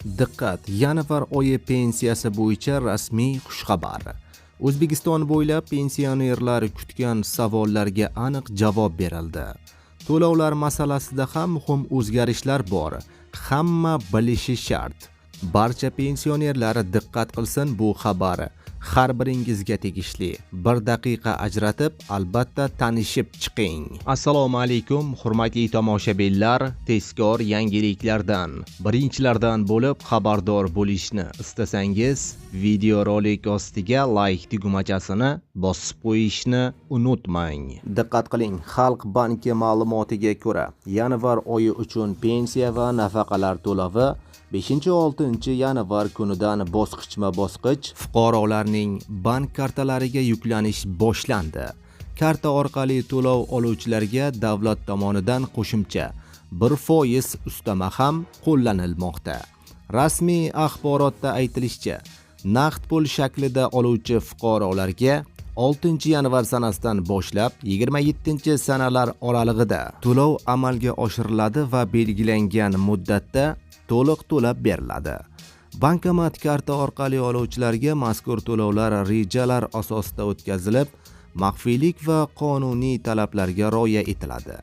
Diqqat, yanvar oyi pensiyasi bo'yicha rasmiy xushxabar. O'zbekiston bo'ylab pensionerlar kutgan savollarga aniq javob berildi. To'lovlar masalasida ham muhim o'zgarishlar bor. Hamma bilishi shart. Barcha pensionerlar diqqat qilsin, bu xabar har biringizga tegishli. 1 daqiqa ajratib, albatta tanishib chiqing. Assalomu alaykum, hurmatli tomoshabinlar. Tezkor yangiliklardan, birinchilardan bo'lib xabardor bo'lishni istasangiz, videorolik ostiga like tugmachasini bosib qo'yishni unutmang. Diqqat qiling, Xalq banki ma'lumotiga ko'ra, yanvar oyi uchun pensiya va nafaqalar to'lovi 5-6 yanvar kunidan bosqichma-bosqich fuqarolarning bank kartalariga yuklanish boshlandi. Karta orqali to'lov oluvchilarga davlat tomonidan qo'shimcha 1% ustama ham qo'llanilmoqda. Rasmiy axborotda aytilishicha, naqd pul shaklida oluvchi fuqarolarga 6 yanvar sanasidan boshlab 27 sanalar oralig'ida to'lov amalga oshiriladi va belgilangan muddatda to'liq to'lab beriladi. Bankomat karta orqali oluvchilarga mazkur to'lovlar rejalar asosida o'tkazilib, maxfiylik va qonuniy talablarga rioya etiladi.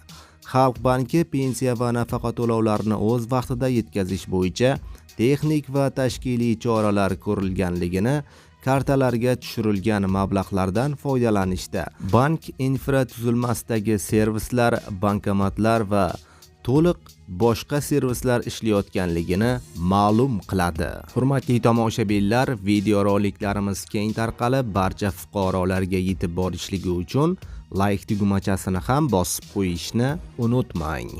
Xalq banki pensiya va nafaqa to'lovlarini o'z vaqtida yetkazish bo'yicha texnik va tashkiliy choralar ko'rilganligini, kartalarga tushirilgan mablag'lardan foydalanishda bank infratuzilmasidagi servislar, bankomatlar va to'liq boshqa servislar ishlayotganligini ma'lum qiladi. Hurmatli tomoshabinlar, videoroliklarimiz keng tarqalib, barcha fuqarolarga yetib borishligi uchun like tugmachasini ham bosib qo'yishni unutmang.